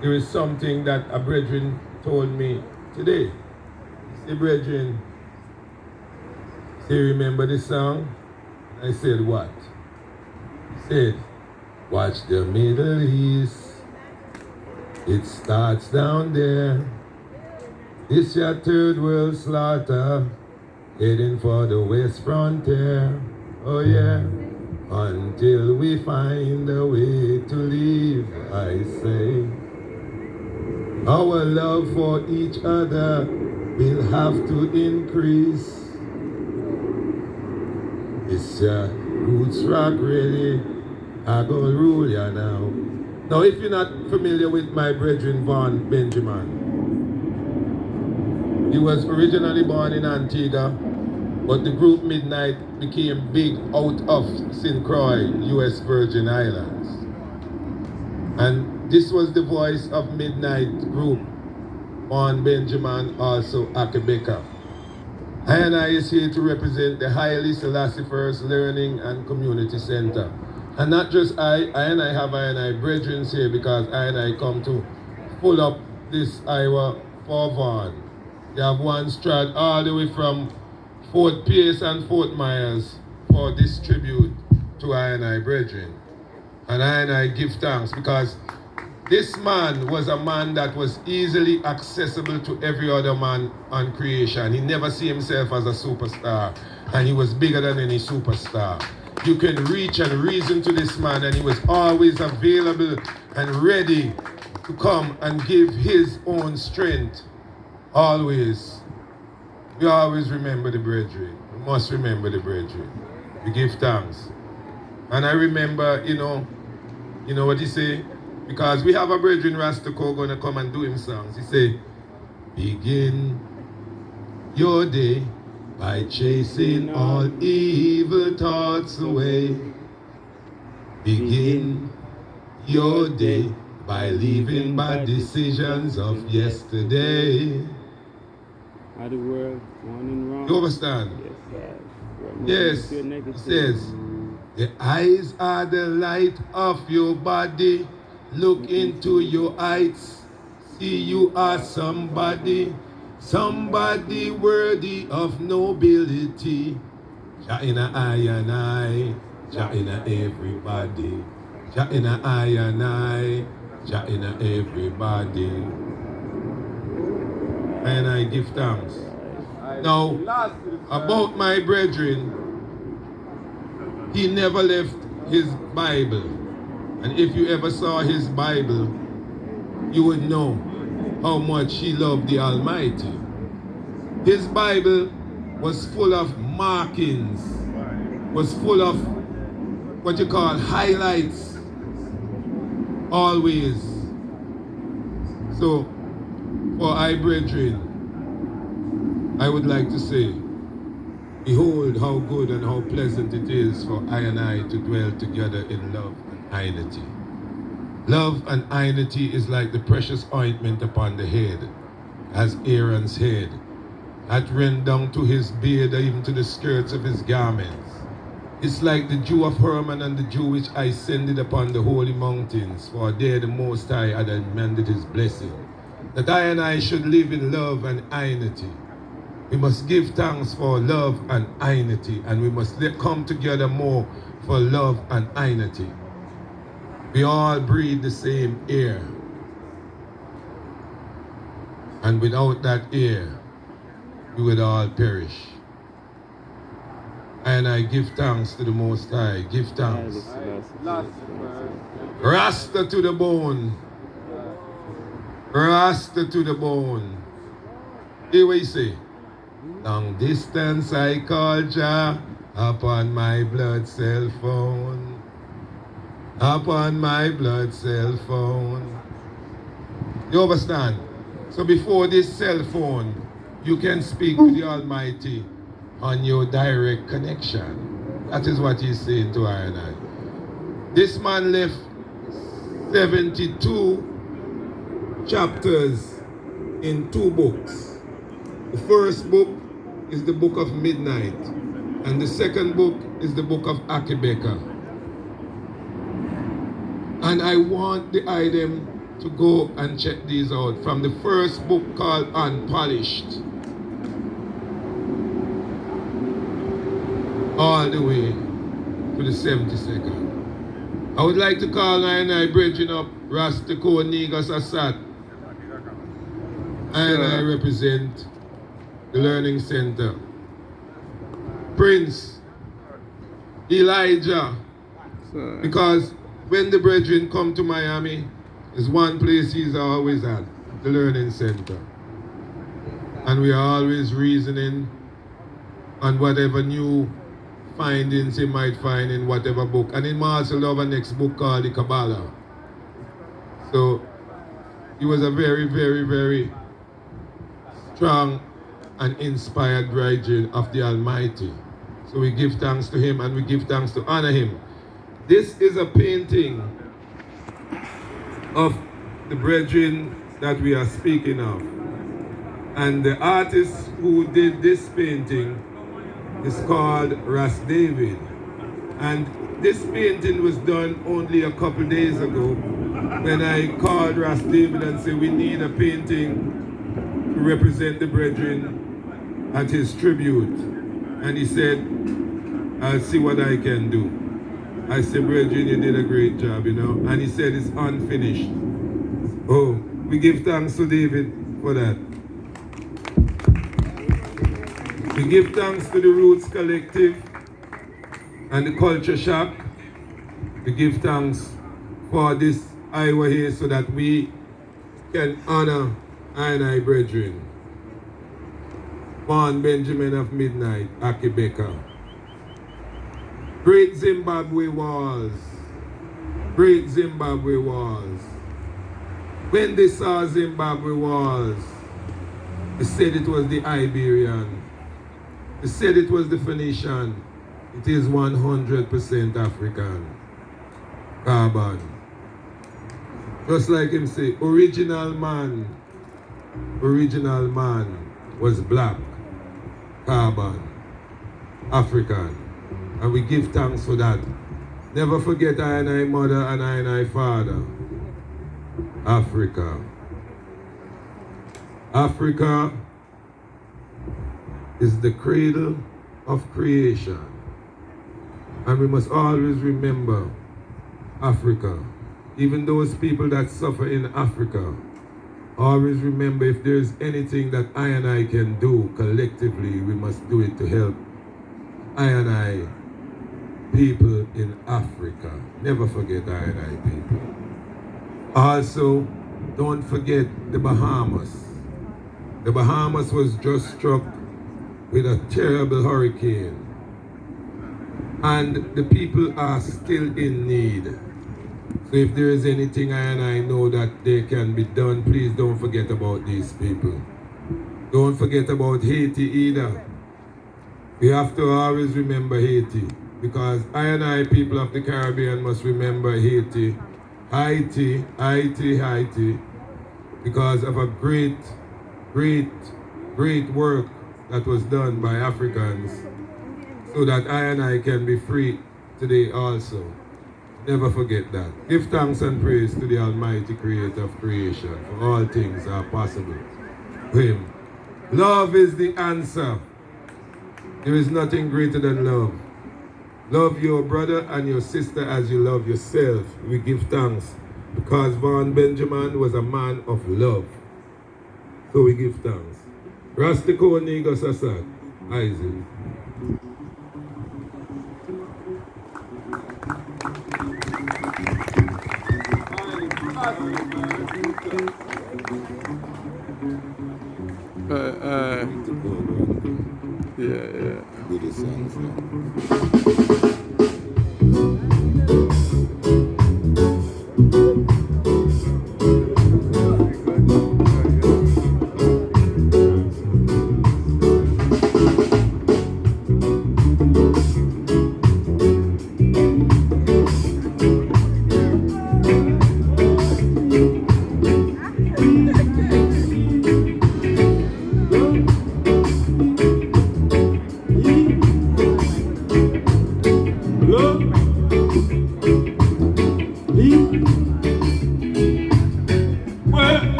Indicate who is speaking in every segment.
Speaker 1: There is something that a brethren told me today. Say, brethren, say, remember this song? I said, what? He said, watch the Middle East. It starts down there. It's your third world slaughter, heading for the west frontier. Oh yeah. Until we find a way to leave, I say. Our love for each other will have to increase. It's your roots rock ready. I gonna rule ya now. Now, if you're not familiar with my brethren Von Benjamin, he was originally born in Antigua, but the group Midnight became big out of St. Croix, US Virgin Islands. And this was the voice of Midnight group, Von Benjamin, also Akebeka. I and I is here to represent the Haile Selassie First Learning and Community Center. And not just I and I have I and I brethren here because I and I come to pull up this Iowa for Vaughan. They have one strand all the way from Fort Pierce and Fort Myers for this tribute to I and I brethren. And I give thanks because this man was a man that was easily accessible to every other man on creation. He never see himself as a superstar, and he was bigger than any superstar. You can reach and reason to this man, and he was always available and ready to come and give his own strength. Always. We always remember the brethren. We must remember the brethren. We give thanks. And I remember, you know what he say? Because we have a brethren Rastako gonna come and do him songs. He say, begin your day by chasing all evil thoughts away. Begin your day by leaving bad decisions of yesterday.
Speaker 2: How the world running wrong.
Speaker 1: You understand?
Speaker 2: Yes,
Speaker 1: it says, the eyes are the light of your body. Look into your eyes, see you are somebody, somebody worthy of nobility. Jah in a eye and eye, Jah in a everybody. Jah in a eye and eye, Jah in a everybody. And I give thanks. Now, about my brethren, he never left his Bible. And if you ever saw his Bible, you would know how much he loved the Almighty. His Bible was full of markings, was full of what you call highlights, always. So, for I brethren, I would like to say, behold how good and how pleasant it is for I and I to dwell together in love and unity. Love and unity is like the precious ointment upon the head, as Aaron's head, that ran down to his beard, even to the skirts of his garments. It's like the dew of Hermon and the dew which I sended upon the holy mountains, for there the Most High had amended his blessing, that I and I should live in love and unity. We must give thanks for love and unity, and we must come together more for love and unity. We all breathe the same air, and without that air, we would all perish. And I give thanks to the Most High. Give thanks. Rasta to the bone. Rasta to the bone. Hear what you say? Long distance I call Jah upon my blood cell phone. Upon my blood cell phone. You understand? So before this cell phone, you can speak to the Almighty on your direct connection. That is what he's saying to I and I. This man left 72 chapters in 2 books. The first book is the book of Midnight, and the second book is the book of Akebeka. And I want the item to go and check these out. From the first book called Unpolished, all the way to the 72nd. I would like to call I brethren up, Rastako Negus Assad. I represent the Learning Center. Prince Elijah, because when the brethren come to Miami, there's one place he's always at, the Learning Center. And we are always reasoning on whatever new findings he might find in whatever book. And he also have a next book called the Kabbalah. So he was a very, very, very strong and inspired brethren of the Almighty. So we give thanks to him and we give thanks to honor him. This is a painting of the brethren that we are speaking of. And the artist who did this painting is called Ras David. And this painting was done only a couple days ago when I called Ras David and said, we need a painting to represent the brethren at his tribute. And he said, I'll see what I can do. I said, brethren, you did a great job, you know. And he said it's unfinished. Oh, we give thanks to David for that. We give thanks to the Roots Collective and the Culture Shock. We give thanks for this Iowa here so that we can honor I brethren. Born Benjamin of Midnite, Akibeka. Great Zimbabwe wars. Great Zimbabwe wars. When they saw Zimbabwe wars, they said it was the Iberian. They said it was the Phoenician. It is 100% African. Carbon. Just like him say, original man was black. Carbon. African. And we give thanks for that. Never forget I and I mother and I and I father. Africa. Africa is the cradle of creation. And we must always remember Africa. Even those people that suffer in Africa, always remember if there's anything that I and I can do collectively, we must do it to help I and I people in Africa. Never forget I and I people. Also, don't forget the Bahamas. The Bahamas was just struck with a terrible hurricane. And the people are still in need. So if there is anything I and I know that they can be done, please don't forget about these people. Don't forget about Haiti either. We have to always remember Haiti, because I and I people of the Caribbean must remember Haiti, because of a great work that was done by Africans, so that I and I can be free today also. Never forget that. Give thanks and praise to the Almighty Creator of creation, for all things are possible for Him. Love is the answer. There is nothing greater than love. Love your brother and your sister as you love yourself. We give thanks because Von Benjamin was a man of love. So we give thanks. Rastako Negus Assad, Isaac.
Speaker 2: Yeah.
Speaker 1: Good songs,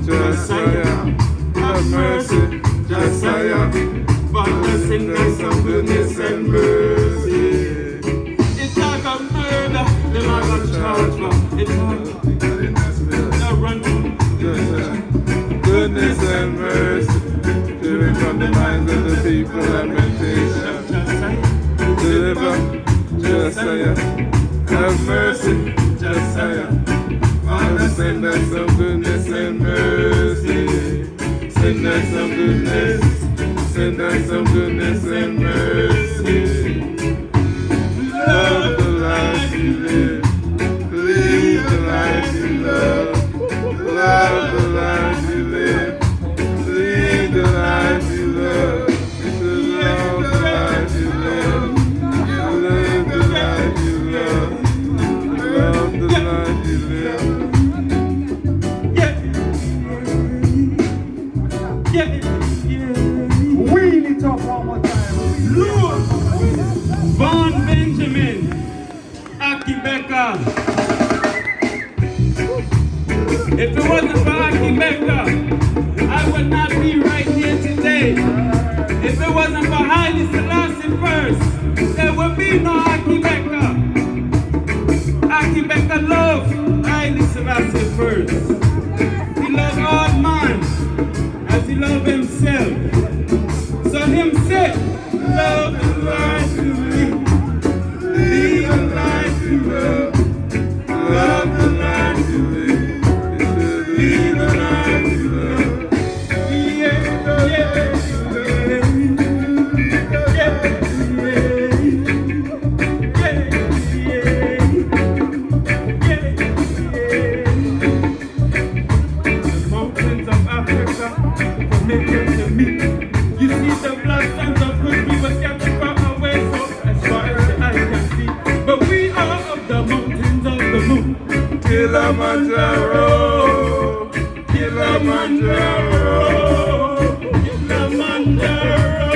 Speaker 3: Josiah, have mercy, Josiah, for the sinners of goodness and mercy. It's like a murder, the man of charge for. It's like a run from goodness and mercy, driven from the minds of the people lamentation. Deliver, Josiah, have mercy, Josiah. Father, send us some goodness and mercy. Send us some goodness, send us some goodness and mercy. Love the life you live, live the life you love. Love the life you live, live the life you love. Love the life you live, live the life you love. Love the life you live.
Speaker 2: Wheel it up one more time.
Speaker 3: Lord, Von Benjamin, Aki Becker. If it wasn't for Aki Becker, I would not be right here today. If it wasn't for Haile Selassie first, there would be no Aki Becker. Aki Becker loved Haile Selassie first. He loved all man as he loved himself. So him said, love the life you live, live the life you love, love the life you live, live the life you love. Yeah, yeah, mountains of Africa, from Macon to me. You see the blossoms of good we were scattered far away, so as far as the eye can see. But we are of the mountains of the moon.
Speaker 2: Kilimanjaro,
Speaker 3: Kilimanjaro, Kilimanjaro.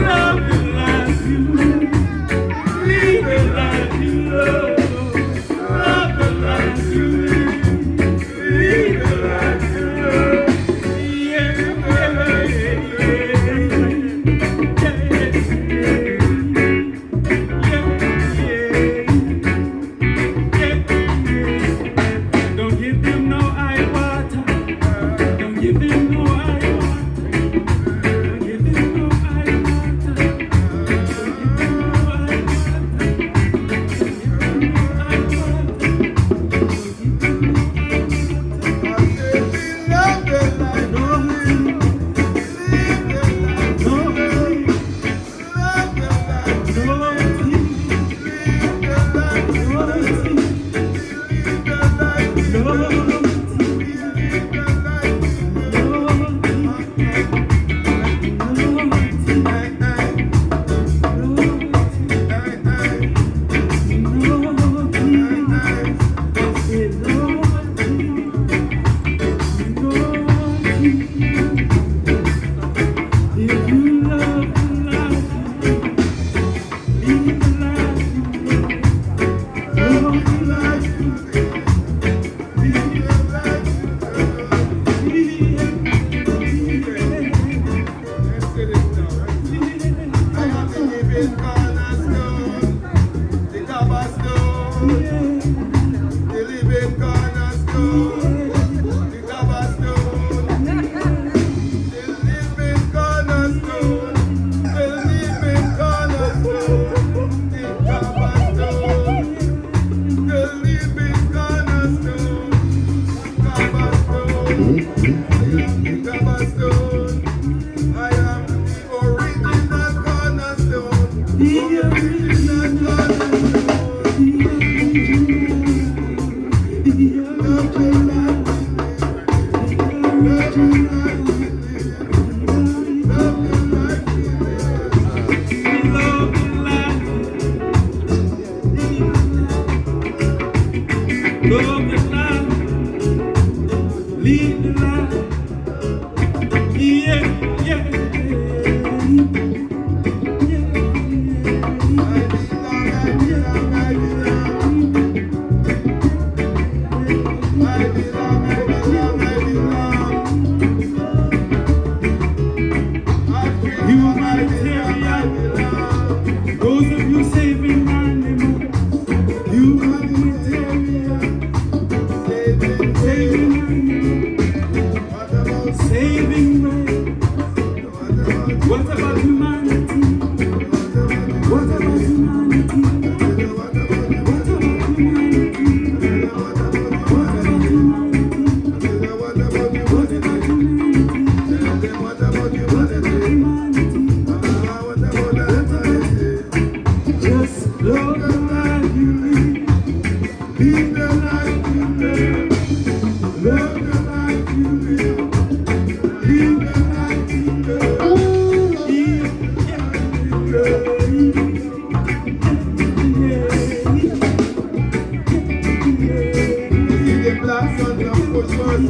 Speaker 3: Love the life you live, live the life you love. Love the life you live, live the life you love. Yeah, don't give them no eye water. Don't give them no eye water. Don't give them no eye water. Don't give them no eye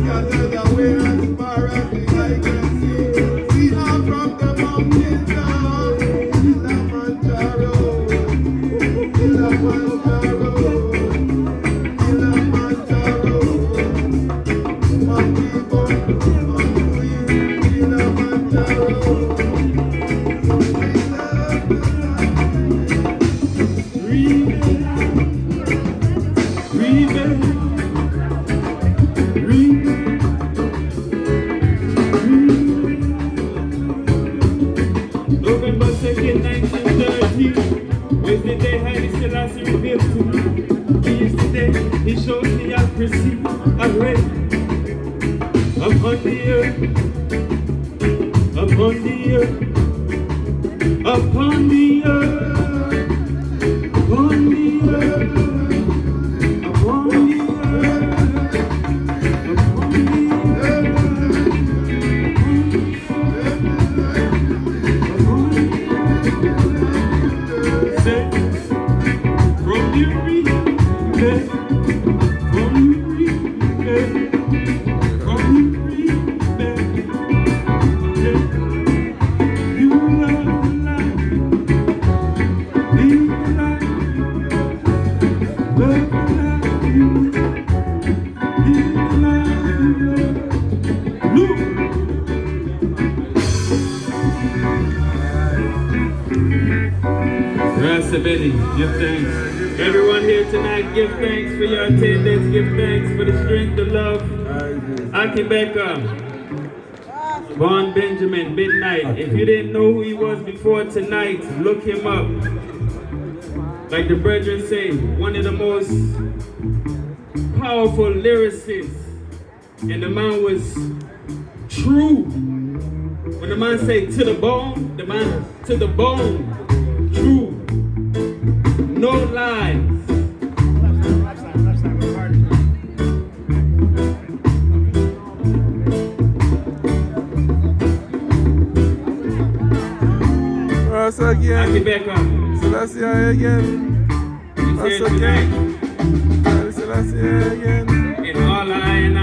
Speaker 1: scattered away as far as the eye can see. We are from the mountains of Kilimanjaro, Kilimanjaro, Kilimanjaro. Monkey born on Kilimanjaro.
Speaker 3: November 2nd, 1930 was the day Haile Selassie revealed to me. He is the day he showed me accuracy already. Upon the earth, upon the earth, upon the earth, upon the earth, upon the Rasabedi, give thanks. Everyone here tonight, give thanks for your attendance. Give thanks for the strength, the love. Akibeka, Von Benjamin, Midnight. If you didn't know who he was before tonight, look him up. Like the brethren say, one of the most powerful lyricists. And the man was true. When the man say to the bone, the man to the bone. True. No lies.
Speaker 2: Once again.
Speaker 3: Akibeka.
Speaker 2: Selassie again. Once again. Selassie again.
Speaker 3: In all I and I.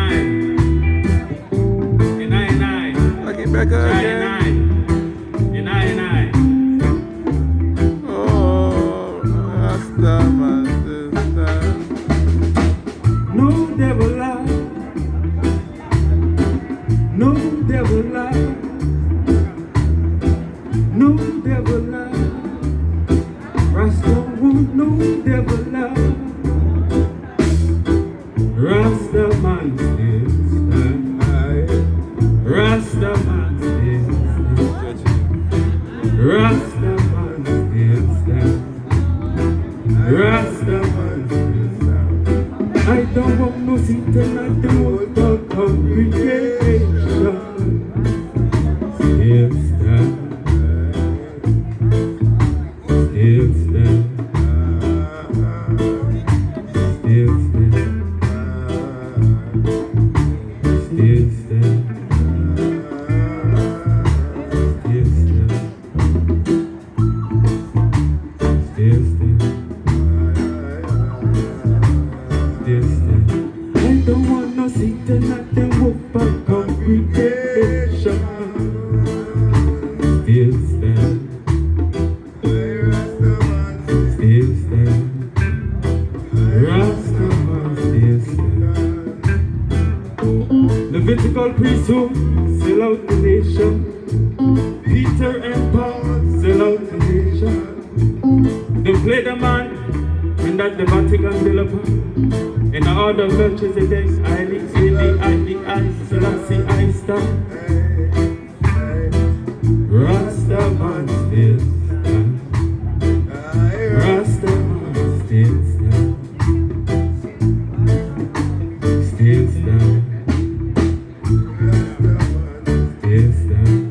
Speaker 3: In I and I.
Speaker 2: Akibeka again.
Speaker 3: In I and I.
Speaker 2: Oh, Rasta man, sister.
Speaker 3: No devil lie. No devil lie. No devil lie. Rasta won't no devil lie. Rasta man still stand. Rasta man still stand. Rasta man still stand. Rasta man still stand. I don't want no seat and I don't want the congregation. Still stand. Still stand. Still stand. Still stand. Still stand. Still stand. Still stand. I don't want no seat and nothing with a congregation. Still stand. Still stand. Rastaman still stand. Levitical priesthood, sell out the nation. Peter and Paul, sell out the nation. They play the man, and that the Vatican developer. And the order of Melchizedek, I, Selassie, I stand. Rastaman still stand. Rastaman still stand. Still stand. Still stand.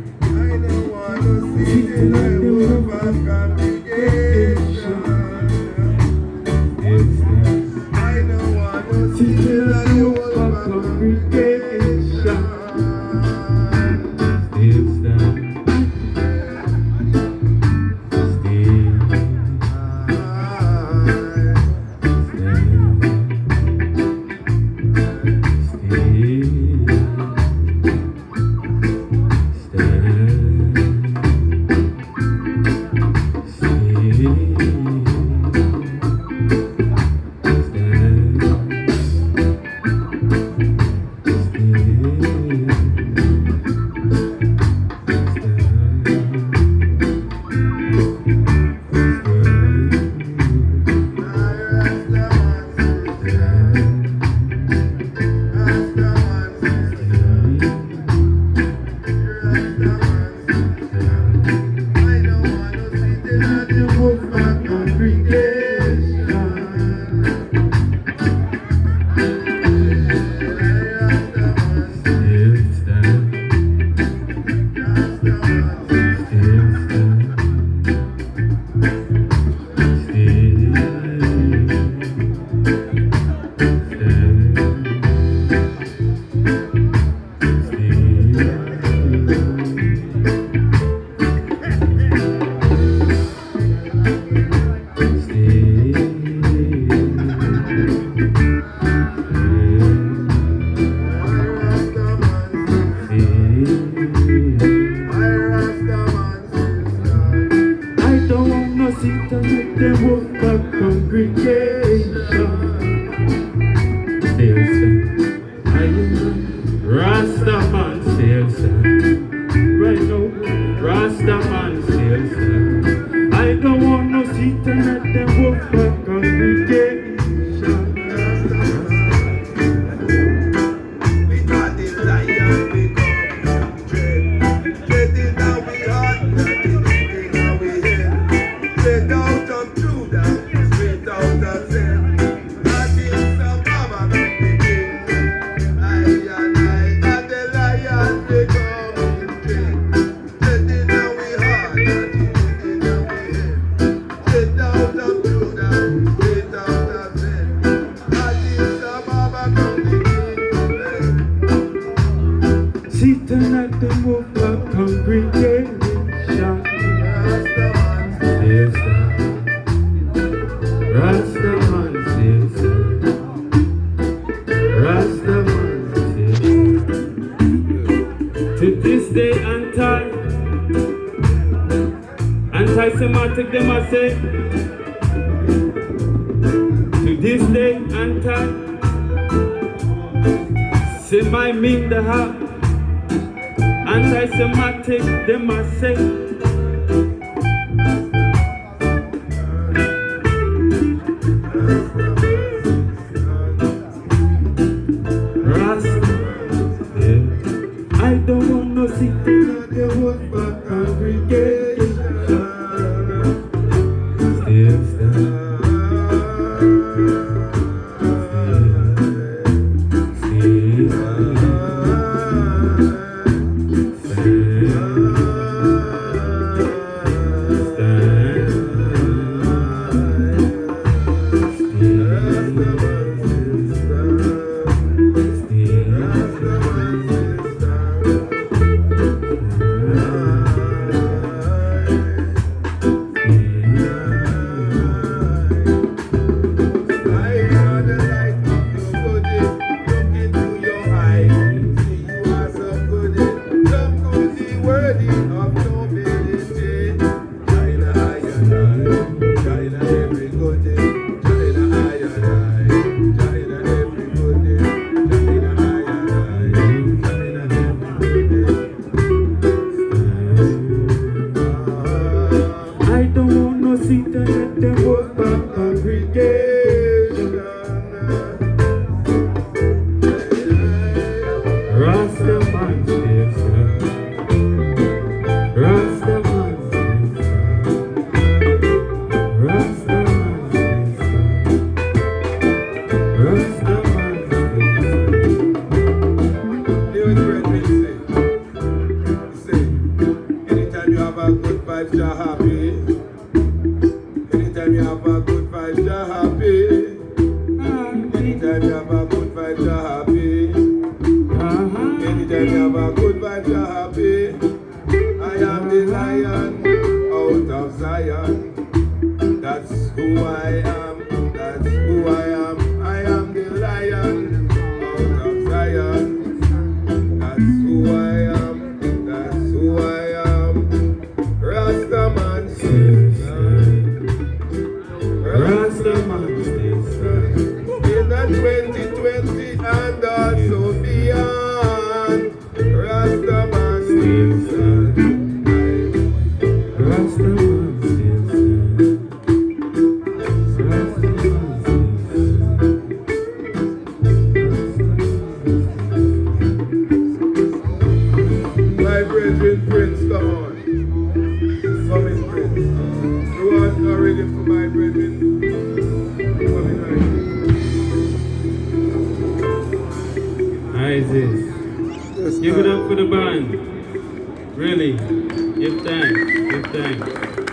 Speaker 3: Rastaman says, right now, Rastaman says, I don't want no seat and let them work for congregation.
Speaker 4: We got the lion, we come dread. Dreading how we heart, nothing how we head. Straight out of Judah, straight out of Zen. That is the Baba of the king. I and the lion, we come dread. Dreading how we heart, nothing how we head. Straight out of Judah, straight out of Zen. That is the Baba of the king.
Speaker 3: Sitting at the move of congregation. Says, Rastaman says, Rastaman says, to this day anti-Semitic them I say, to this day anti-Semi mean the heart, anti-Semitic them I say. Rasta, yeah. I don't want no sitting at the work for congregation. Still stand. Still I don't want no seat and let them work for congregation. Rastaman says, Rastaman says, Rastaman says, Rastaman
Speaker 4: Hear what the brethren say. Anytime you have a good vibes, you're happy. Anytime you have a good vibes, you're happy. Anytime you have a good vibes, you're happy. Anytime you have a good vibes, you're happy. I am the lion out of Zion. That's who I am. That's who I am. I am the lion out of Zion. That's who I am. That's who I am. Rastaman says.
Speaker 3: Rastaman says,
Speaker 4: In the 2020 and also beyond. Rastaman says.
Speaker 3: Rastaman says,
Speaker 4: My brethren, Prince, come on. Come in, Prince. You want a rhythm for my brethren? Come in,
Speaker 3: Isis, give it up for the band. Really, give thanks, give thanks.